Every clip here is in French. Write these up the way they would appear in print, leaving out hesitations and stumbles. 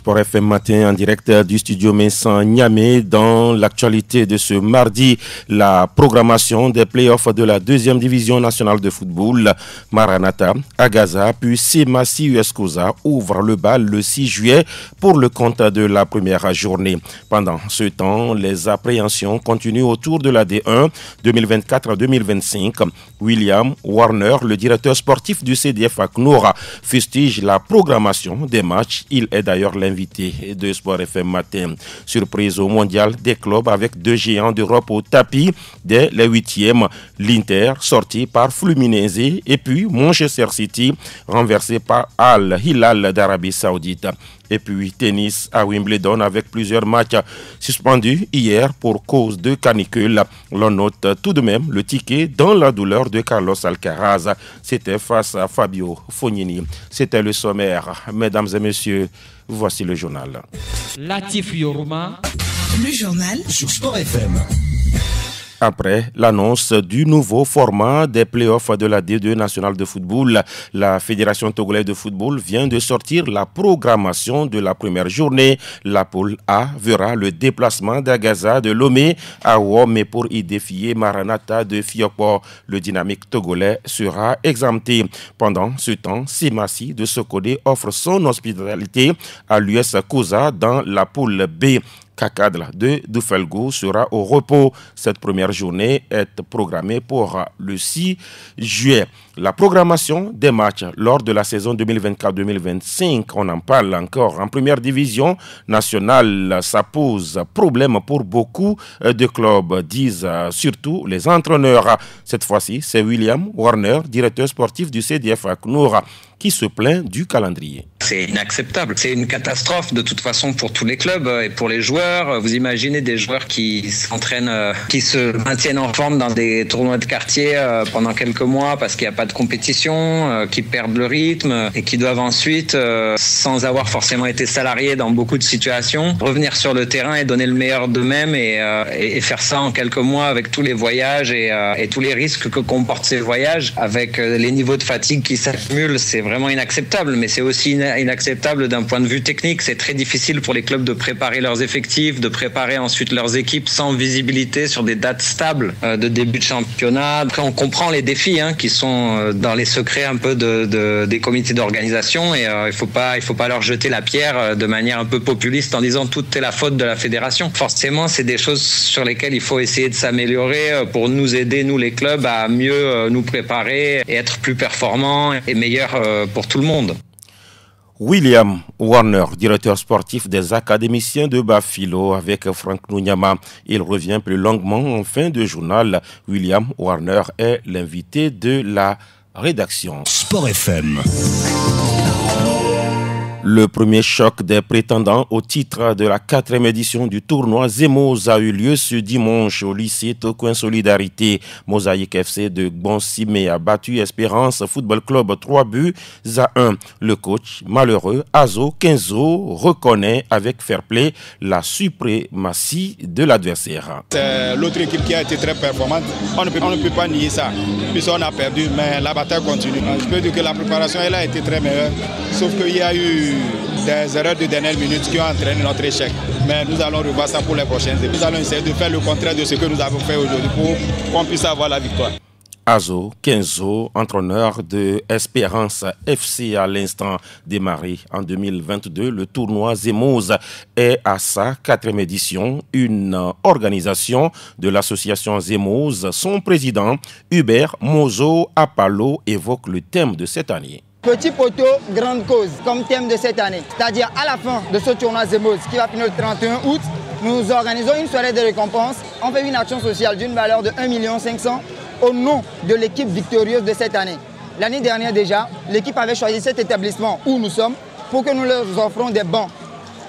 Sport FM matin en direct du studio Messan Niamey. Dans l'actualité de ce mardi, la programmation des playoffs de la deuxième division nationale de football. Maranatha, Agaza, puis Semassi US Koza ouvrent le bal le 6 juillet pour le compte de la première journée. Pendant ce temps, les appréhensions continuent autour de la D1 2024-2025. William Warner, le directeur sportif du CDF Aknoura, fustige la programmation des matchs. Il est d'ailleurs l'invité de Sport FM matin. Surprise au mondial des clubs avec deux géants d'Europe au tapis dès les huitièmes. L'Inter sorti par Fluminense et puis Manchester City renversé par Al Hilal d'Arabie Saoudite. Et puis tennis à Wimbledon avec plusieurs matchs suspendus hier pour cause de canicule. L'on note tout de même le ticket dans la douleur de Carlos Alcaraz. C'était face à Fabio Fognini. C'était le sommaire. Mesdames et messieurs, voici le journal. Latif Yoruma. Le journal sur Sport FM. Après l'annonce du nouveau format des playoffs de la D2 nationale de football, la Fédération togolaise de football vient de sortir la programmation de la première journée. La poule A verra le déplacement d'Agaza de Lomé à Womé pour y défier Maranatha de Fiokpo. Le dynamique togolais sera exempté. Pendant ce temps, Semassi de Sokodé offre son hospitalité à l'US Koza dans la poule B. Kakadla de Doufelgo sera au repos. Cette première journée est programmée pour le 6 juillet. La programmation des matchs lors de la saison 2024-2025, on en parle encore en première division nationale. Ça pose problème pour beaucoup de clubs, disent surtout les entraîneurs. Cette fois-ci, c'est William Warner, directeur sportif du CDF Aknoura, qui se plaint du calendrier. C'est inacceptable. C'est une catastrophe de toute façon pour tous les clubs et pour les joueurs. Vous imaginez des joueurs qui s'entraînent, qui se maintiennent en forme dans des tournois de quartier pendant quelques mois parce qu'il n'y a pas de compétition, qui perdent le rythme et qui doivent ensuite, sans avoir forcément été salariés dans beaucoup de situations, revenir sur le terrain et donner le meilleur d'eux-mêmes et faire ça en quelques mois avec tous les voyages et tous les risques que comportent ces voyages, avec les niveaux de fatigue qui s'accumulent. C'est vraiment inacceptable, mais c'est aussi inacceptable d'un point de vue technique. C'est très difficile pour les clubs de préparer leurs effectifs, de préparer ensuite leurs équipes sans visibilité sur des dates stables de début de championnat. Après, on comprend les défis qui sont dans les secrets un peu des comités d'organisation et il faut pas leur jeter la pierre de manière un peu populiste en disant tout est la faute de la fédération. Forcément, c'est des choses sur lesquelles il faut essayer de s'améliorer pour nous aider, nous les clubs, à mieux nous préparer et être plus performants et meilleurs pour tout le monde. William Warner, directeur sportif des académiciens de Bafilo avec Franck Nounyama. Il revient plus longuement en fin de journal. William Warner est l'invité de la rédaction. Sport FM. Le premier choc des prétendants au titre de la 4e édition du tournoi Zemoz a eu lieu ce dimanche au lycée Tokoin Solidarité. Mosaïque FC de Gbonsime a battu Espérance Football Club 3-1. Le coach malheureux Azo Kenzo reconnaît avec fair play la suprématie de l'adversaire. C'est l'autre équipe qui a été très performante. On ne peut pas nier ça. Puisqu'on a perdu, mais la bataille continue. Je peux dire que la préparation elle a été très meilleure. Sauf qu'il y a eu des erreurs de dernière minute qui ont entraîné notre échec. Mais nous allons revoir ça pour les prochaines épreuves. Nous allons essayer de faire le contraire de ce que nous avons fait aujourd'hui pour qu'on puisse avoir la victoire. Azo Kenzo, entraîneur de Espérance FC à l'instant démarré en 2022. Le tournoi Zemoz est à sa 4e édition, une organisation de l'association Zemoz. Son président, Hubert Mozo Apalo, évoque le thème de cette année. Petit poteau, grande cause, comme thème de cette année. C'est-à-dire à la fin de ce tournoi Zemoz qui va finir le 31 août, nous organisons une soirée de récompense. On fait une action sociale d'une valeur de 1 500 000 au nom de l'équipe victorieuse de cette année. L'année dernière déjà, l'équipe avait choisi cet établissement où nous sommes pour que nous leur offrons des bancs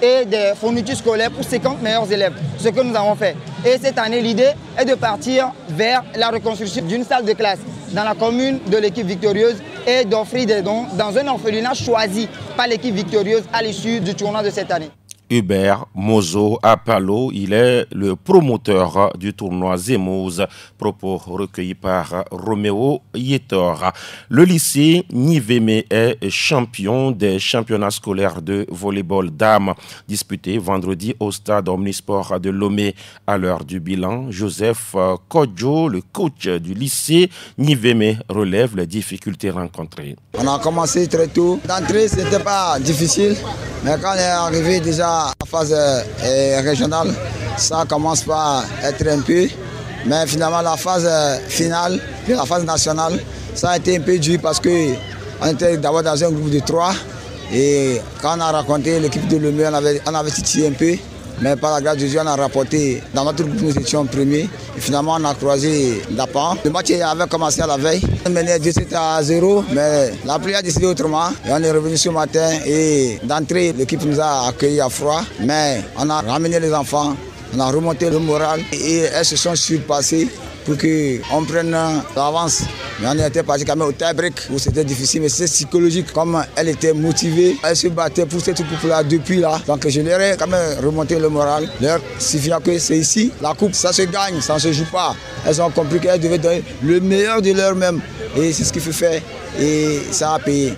et des fournitures scolaires pour 50 meilleurs élèves, ce que nous avons fait. Et cette année, l'idée est de partir vers la reconstruction d'une salle de classe dans la commune de l'équipe victorieuse et d'offrir des dons dans un orphelinat choisi par l'équipe victorieuse à l'issue du tournoi de cette année. Hubert Mozo Apalo, il est le promoteur du tournoi Zemoz, propos recueillis par Roméo Yetor. Le lycée Niveme est champion des championnats scolaires de volleyball dames disputés vendredi au stade Omnisport de Lomé. À l'heure du bilan, Joseph Kodjo, le coach du lycée Niveme, relève les difficultés rencontrées. On a commencé très tôt. D'entrée, ce n'était pas difficile, mais quand on est arrivé déjà à la phase régionale, ça commence par être un peu. Mais finalement, la phase finale, puis la phase nationale, ça a été un peu dur parce qu'on était d'abord dans un groupe de 3. Et quand on a rencontré l'équipe de Lomé, on avait titillé un peu. Mais par la grâce de Dieu, on a rapporté. Dans notre groupe, nous étions premiers. Et finalement, on a croisé Dapan. Le match avait commencé à la veille. On menait 2-0, mais la pluie a décidé autrement. Et on est revenu ce matin. Et d'entrée, l'équipe nous a accueillis à froid. Mais on a ramené les enfants. On a remonté le moral. Et elles se sont surpassées pour qu'on prenne l'avance. Mais on était parti quand même au tie-break où c'était difficile, mais c'est psychologique. Comme elle était motivée, elle se battait pour cette coupe-là depuis là. Donc je leur ai quand même remonté le moral, leur signifiant que c'est ici. La coupe, ça se gagne, ça ne se joue pas. Elles ont compris qu'elles devaient donner le meilleur de leur-même. Et c'est ce qu'il faut faire. Et ça a payé.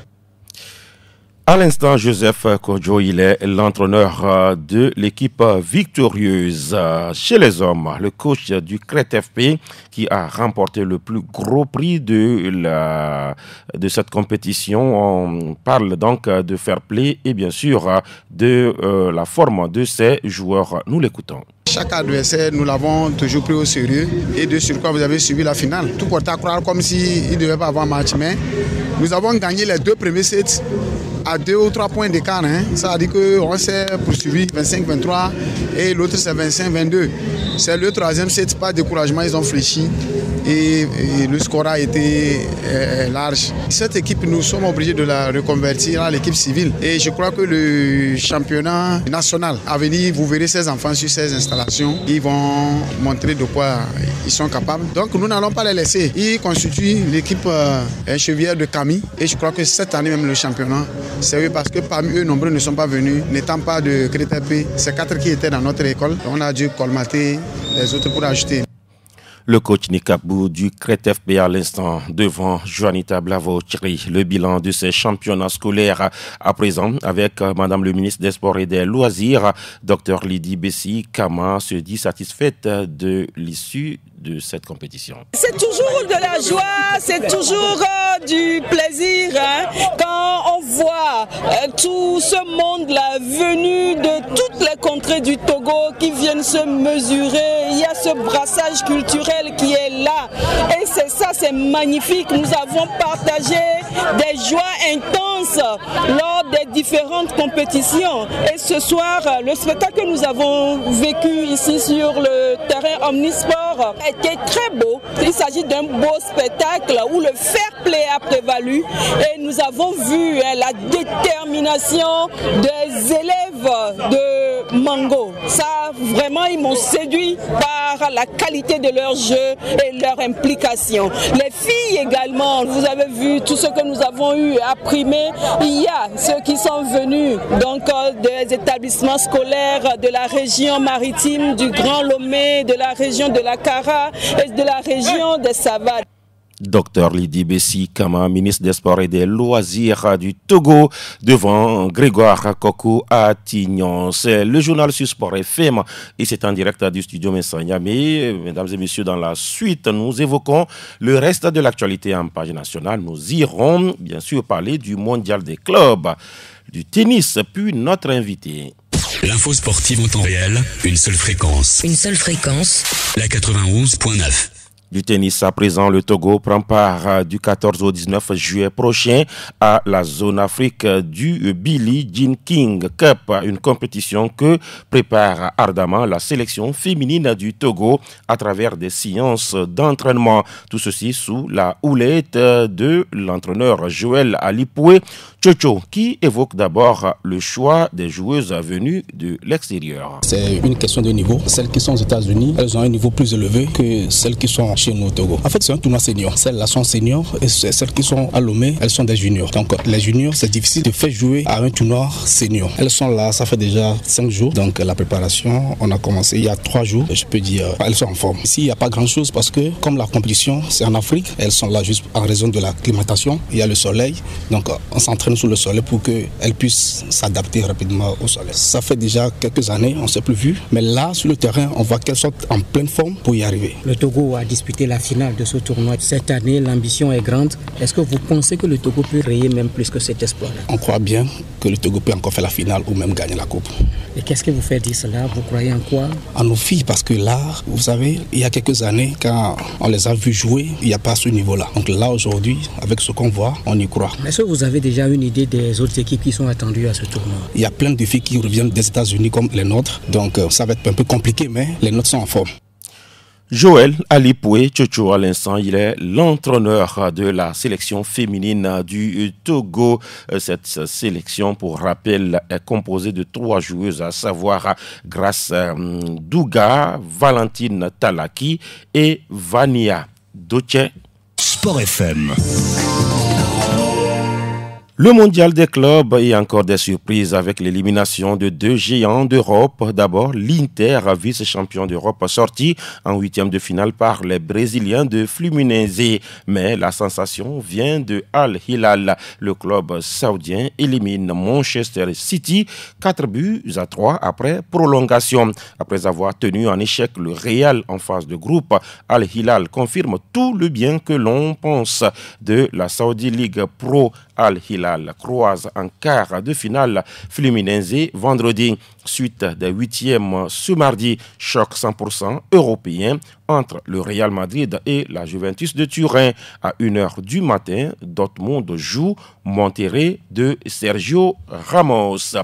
À l'instant, Joseph Kodjo, il est l'entraîneur de l'équipe victorieuse. Chez les hommes, le coach du Crète FP qui a remporté le plus gros prix de cette compétition. On parle donc de fair play et bien sûr de la forme de ses joueurs. Nous l'écoutons. Chaque adversaire, nous l'avons toujours pris au sérieux et de sur quoi vous avez suivi la finale. Tout porte à croire comme s'il ne devait pas avoir match, mais nous avons gagné les 2 premiers sets à 2 ou 3 points d'écart. Ça veut dire qu'on s'est poursuivi 25-23 et l'autre c'est 25-22. C'est le 3e set, pas de découragement, ils ont fléchi et le score a été large. Cette équipe, nous sommes obligés de la reconvertir à l'équipe civile et je crois que le championnat national à venir, vous verrez ces enfants sur ces installations, ils vont montrer de quoi ils sont capables. Donc nous n'allons pas les laisser. Ils constituent l'équipe chevrière de Camille et je crois que cette année même le championnat, c'est eux parce que parmi eux, nombreux ne sont pas venus, n'étant pas de Crète FP. C'est 4 qui étaient dans notre école. On a dû colmater les autres pour ajouter. Le coach Nikabou du Crète FP à l'instant devant Juanita Blavo-Chiri. Le bilan de ces championnats scolaires à présent avec Madame le ministre des Sports et des Loisirs, Dr Lydie Bessi Kama, se dit satisfaite de l'issue de cette compétition. C'est toujours de la joie, c'est toujours du plaisir quand on voit tout ce monde-là venu de toutes les contrées du Togo qui viennent se mesurer. Il y a ce brassage culturel qui est là et c'est ça, c'est magnifique. Nous avons partagé des joies intenses lors des différentes compétitions et ce soir, le spectacle que nous avons vécu ici sur le terrain Omnisport était très beau. Il s'agit d'un beau spectacle où le fair play a prévalu et nous avons vu la détermination des élèves de Mango. Ça, vraiment, ils m'ont séduit par la qualité de leur jeu et leur implication. Les filles également, vous avez vu tout ce que nous avons eu à primer. Il y a ceux qui sont venus donc des établissements scolaires de la région maritime du Grand Lomé, de la région de la Kara et de la région des Savates. Dr Lydie Bessi Kama, ministre des Sports et des Loisirs du Togo, devant Grégoire Kokou à Tignon. C'est le journal sur Sport FM et c'est en direct du studio Messanyamé. Mesdames et messieurs, dans la suite, nous évoquons le reste de l'actualité en page nationale. Nous irons bien sûr parler du mondial des clubs, du tennis, puis notre invité. L'info sportive en temps réel, une seule fréquence. Une seule fréquence. La 91.9. Du tennis à présent, le Togo prend part du 14 au 19 juillet prochain à la zone Afrique du Billie Jean King Cup, une compétition que prépare ardemment la sélection féminine du Togo à travers des séances d'entraînement. Tout ceci sous la houlette de l'entraîneur Joël Alipoué. Chocho, qui évoque d'abord le choix des joueuses venues de l'extérieur. C'est une question de niveau. Celles qui sont aux États-Unis, elles ont un niveau plus élevé que celles qui sont chez nous au Togo. En fait, c'est un tournoi senior. Celles-là sont seniors et celles qui sont à Lomé, elles sont des juniors. Donc, les juniors, c'est difficile de faire jouer à un tournoi senior. Elles sont là, ça fait déjà 5 jours. Donc, la préparation, on a commencé il y a 3 jours. Je peux dire, elles sont en forme. Ici, il n'y a pas grand-chose parce que, comme la compétition, c'est en Afrique, elles sont là juste en raison de la climatation. Il y a le soleil. Donc, on s'entraîne sous le soleil pour qu'elles puissent s'adapter rapidement au soleil. Ça fait déjà quelques années, on ne s'est plus vu. Mais là, sur le terrain, on voit qu'elles sont en pleine forme pour y arriver. Le Togo a disputé la finale de ce tournoi. Cette année, l'ambition est grande. Est-ce que vous pensez que le Togo peut créer même plus que cet espoir-là? On croit bien que le Togo peut encore faire la finale ou même gagner la coupe. Et qu'est-ce qui vous fait dire cela? Vous croyez en quoi? En nos filles, parce que là, vous savez, il y a quelques années, quand on les a vues jouer, il n'y a pas ce niveau-là. Donc là, aujourd'hui, avec ce qu'on voit, on y croit. Est-ce que vous avez déjà une idée des autres équipes qui sont attendues à ce tournoi? Il y a plein de filles qui reviennent des États-Unis comme les nôtres. Donc ça va être un peu compliqué, mais les nôtres sont en forme. Joël Alipoué Chocho, à l'instant, il est l'entraîneur de la sélection féminine du Togo. Cette sélection, pour rappel, est composée de 3 joueuses, à savoir Grace Douga, Valentine Talaki et Vania Doche. Sport FM. Le mondial des clubs et encore des surprises avec l'élimination de 2 géants d'Europe. D'abord, l'Inter, vice-champion d'Europe, sorti en 8e de finale par les Brésiliens de Fluminense. Mais la sensation vient de Al Hilal. Le club saoudien élimine Manchester City 4-3 après prolongation. Après avoir tenu en échec le Real en phase de groupe, Al Hilal confirme tout le bien que l'on pense de la Saudi League Pro. Al Hilal croise en quart de finale Fluminense vendredi. Suite des 8e ce mardi, choc 100% européen entre le Real Madrid et la Juventus de Turin. À 1h du matin, Dortmund joue Monterrey de Sergio Ramos.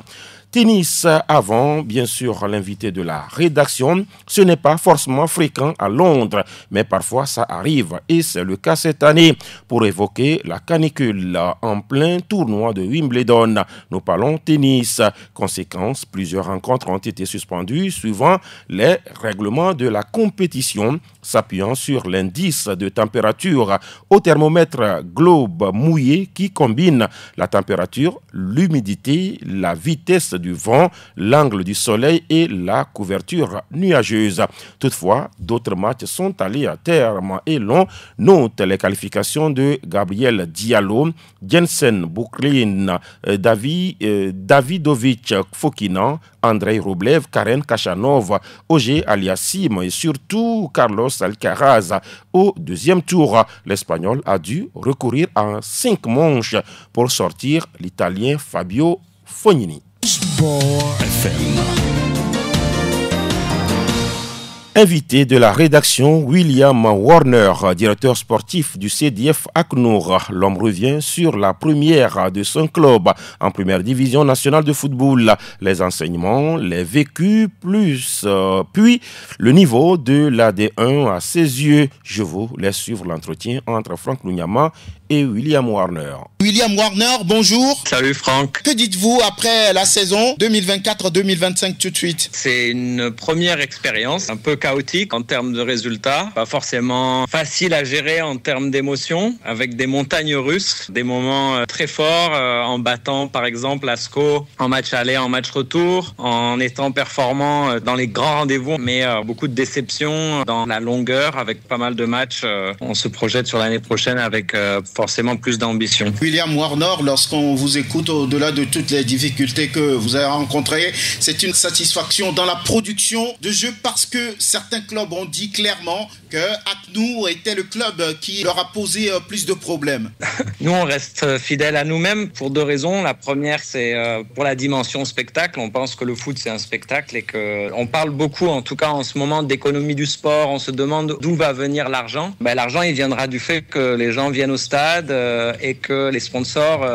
Tennis avant, bien sûr, l'invité de la rédaction. Ce n'est pas forcément fréquent à Londres, mais parfois ça arrive et c'est le cas cette année. Pour évoquer la canicule en plein tournoi de Wimbledon, nous parlons tennis. Conséquence, plusieurs rencontres ont été suspendues suivant les règlements de la compétition, s'appuyant sur l'indice de température au thermomètre globe mouillé qui combine la température, l'humidité, la vitesse du vent, l'angle du soleil et la couverture nuageuse. Toutefois, d'autres matchs sont allés à terme et l'on note les qualifications de Gabriel Diallo, Jensen Bouklin, Davidovic Fokina, Andrei Rublev, Karen Kachanov, Auger Aliassime et surtout Carlos Alcaraz. Au 2e tour, l'Espagnol a dû recourir à 5 manches pour sortir l'Italien Fabio Fognini. Sport FM. Invité de la rédaction, William Warner, directeur sportif du CDF ACNUR. L'homme revient sur la première de son club en première division nationale de football. Les enseignements, les vécus, puis le niveau de la D1 à ses yeux. Je vous laisse suivre l'entretien entre Franck Lunyama et William Warner. William Warner, bonjour. Salut Franck. Que dites-vous après la saison 2024-2025 tout de suite? C'est une première expérience, un peu chaotique en termes de résultats, pas forcément facile à gérer en termes d'émotions, avec des montagnes russes, des moments très forts en battant par exemple Lascaux en match aller, en match retour, en étant performant dans les grands rendez-vous, mais beaucoup de déceptions dans la longueur avec pas mal de matchs. On se projette sur l'année prochaine avec forcément plus d'ambition. William Warner, lorsqu'on vous écoute, au-delà de toutes les difficultés que vous avez rencontrées, c'est une satisfaction dans la production de jeux parce que certains clubs ont dit clairement que ACNUR était le club qui leur a posé plus de problèmes. Nous, on reste fidèles à nous-mêmes pour 2 raisons. La première, c'est pour la dimension spectacle. On pense que le foot, c'est un spectacle et qu'on parle beaucoup, en tout cas en ce moment, d'économie du sport. On se demande d'où va venir l'argent. L'argent, il viendra du fait que les gens viennent au stade et que les sponsors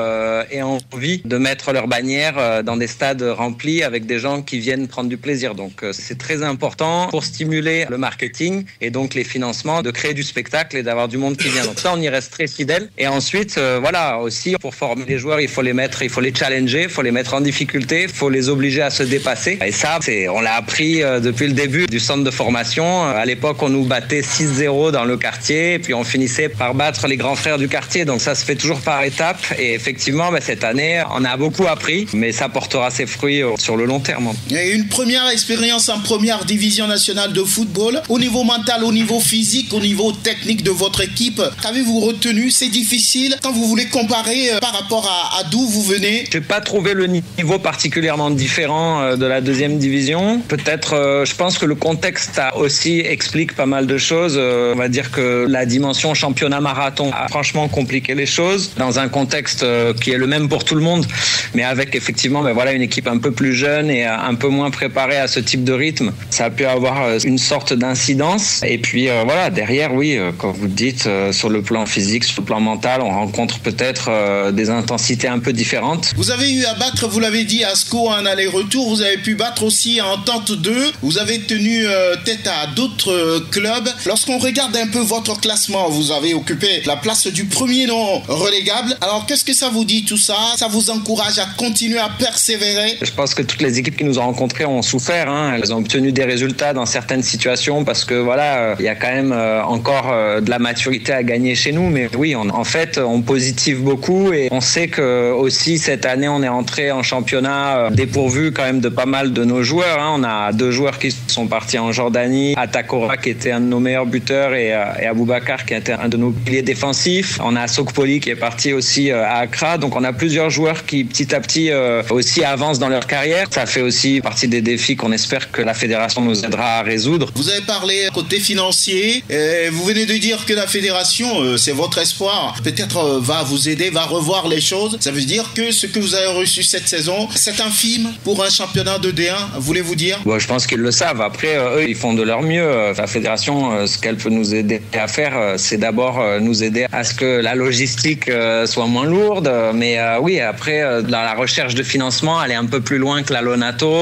aient envie envie de mettre leur bannière dans des stades remplis avec des gens qui viennent prendre du plaisir. Donc c'est très important pour stimuler le marketing et donc les financements, de créer du spectacle et d'avoir du monde qui vient. Donc ça, on y reste très fidèle. Et ensuite, voilà, aussi pour former les joueurs, il faut les challenger, il faut les mettre en difficulté, il faut les obliger à se dépasser. Et ça, on l'a appris depuis le début du centre de formation. À l'époque, on nous battait 6-0 dans le quartier et puis on finissait par battre les grands frères du quartier. Donc ça se fait toujours par étapes. Et effectivement, cette année, on a beaucoup appris, mais ça portera ses fruits sur le long terme. Et une première expérience en première division nationale de football. Au niveau mental, au niveau physique, au niveau technique de votre équipe, qu'avez-vous retenu? C'est difficile quand vous voulez comparer par rapport à d'où vous venez? Je n'ai pas trouvé le niveau particulièrement différent de la deuxième division. Peut-être, je pense que le contexte aussi explique pas mal de choses. On va dire que la dimension championnat marathon a franchement compliqué les choses dans un contexte qui est le même pour tout le monde, mais avec effectivement une équipe un peu plus jeune et un peu moins préparée à ce type de rythme. Ça a pu avoir une sorte d'incidence. Et puis derrière, oui, comme vous le dites, sur le plan physique, sur le plan mental, on rencontre peut-être des intensités un peu différentes. Vous avez eu à battre, vous l'avez dit, Asco en aller-retour. Vous avez pu battre aussi en Entente 2. Vous avez tenu tête à d'autres clubs. Lorsqu'on regarde un peu votre classement, vous avez occupé la place du premier non relégable. Alors, qu'est-ce que ça vous dit tout ça? Ça vous encourage à continuer à persévérer? Je pense que toutes les équipes qui nous ont rencontrés ont souffert. Elles ont obtenu des résultats dans certaines situations parce que il y a quand même encore de la maturité à gagner chez nous. Mais oui, en fait, on positive beaucoup et on sait que aussi cette année, on est entré en championnat dépourvu quand même de pas mal de nos joueurs. On a 2 joueurs qui sont partis en Jordanie, Atakora qui était un de nos meilleurs buteurs et Aboubakar qui était un de nos piliers défensifs. On a Sokpoli qui est parti aussi à Accra. Donc on a plusieurs joueurs qui petit à petit aussi avancent dans leur carrière. Ça fait aussi partie des défis qu'on espère que la fédération nous aidera à résoudre. Vous avez parlé côté financier. Vous venez de dire que la fédération, c'est votre espoir, peut-être va vous aider, va revoir les choses. Ça veut dire que ce que vous avez reçu cette saison, c'est infime pour un championnat de D1, voulez-vous dire? Je pense qu'ils le savent. Après, eux, ils font de leur mieux. La fédération, ce qu'elle peut nous aider à faire, c'est d'abord nous aider à ce que la logistique soit moins lourde. Mais oui, après, dans la recherche de financement, aller un peu plus loin que la Lonato,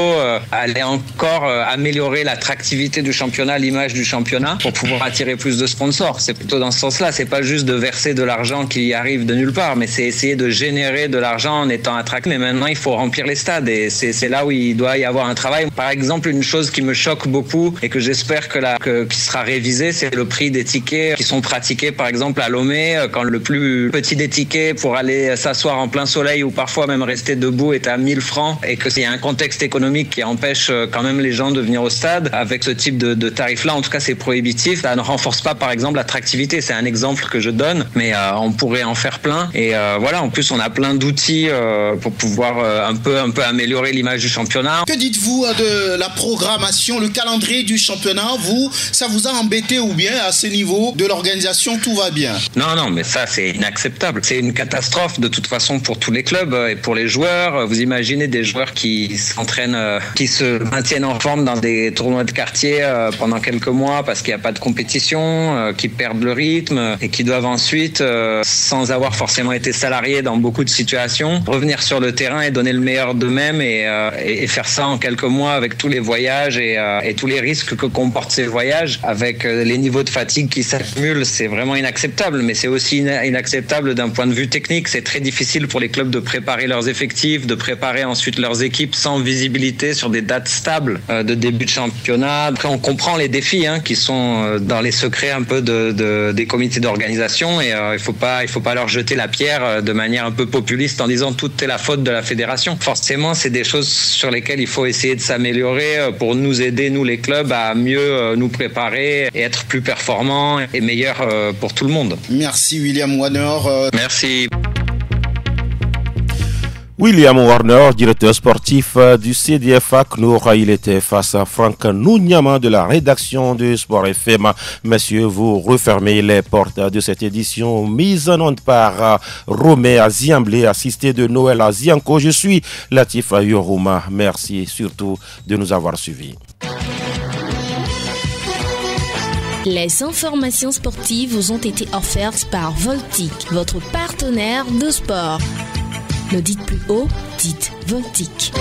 aller encore améliorer l'attractivité du championnat, l'image du championnat, pour pouvoir attirer plus de sponsors. C'est plutôt dans ce sens-là. C'est pas juste de verser de l'argent qui arrive de nulle part, mais c'est essayer de générer de l'argent en étant attractif. Mais maintenant, il faut remplir les stades et c'est là où il doit y avoir un travail. Par exemple, une chose qui me choque beaucoup et que j'espère qui sera révisée, c'est le prix des tickets qui sont pratiqués, par exemple, à Lomé, quand le plus petit des tickets pour aller s'asseoir en plein soleil ou parfois même rester debout est à 1000 francs et qu'il y a un contexte économique qui empêche quand même les gens de venir au stade. Avec ce type de tarif-là, en tout cas, c'est prohibitif. Ça ne renforce pas, par exemple, l'attractivité. C'est un exemple que je donne, mais on pourrait en faire plein. Et en plus, on a plein d'outils pour pouvoir un peu améliorer l'image du championnat. Que dites-vous de la programmation, le calendrier du championnat? Ça vous a embêté ou bien à ce niveau de l'organisation, tout va bien? Non, mais ça, c'est inacceptable. C'est une catastrophe de toute façon pour tous les clubs et pour les joueurs. Vous imaginez des joueurs qui s'entraînent, qui se maintiennent en forme dans des tournois de quartier pendant quelques mois parce qu'il n'y a pas de compétition, qui perdent le rythme et qui doivent ensuite, sans avoir forcément été salariés dans beaucoup de situations, revenir sur le terrain et donner le meilleur d'eux-mêmes et faire ça en quelques mois avec tous les voyages et tous les risques que comportent ces voyages avec les niveaux de fatigue qui s'accumulent. C'est vraiment inacceptable, mais c'est aussi inacceptable d'un point de vue technique. C'est très difficile pour les clubs de préparer leurs effectifs, de préparer ensuite leurs équipes sans visibilité sur des dates stables de début de championnat. Après, on comprend les défis qui sont dans les secrets un peu des comités d'organisation et il faut pas leur jeter la pierre de manière un peu populiste en disant tout est la faute de la fédération. Forcément, c'est des choses sur lesquelles il faut essayer de s'améliorer pour nous aider, nous les clubs, à mieux nous préparer et être plus performants et meilleurs pour tout le monde. Merci William Warner. Merci. William Warner, directeur sportif du CDF ACNUR, il était face à Franck Nounyama de la rédaction de Sport FM. Messieurs, vous refermez les portes de cette édition mise en onde par Romé Aziamblé, assisté de Noël Azianko. Je suis Latif Yoruma. Merci surtout de nous avoir suivis. Les informations sportives vous ont été offertes par Voltic, votre partenaire de sport. Ne dites plus haut, dites Voltic.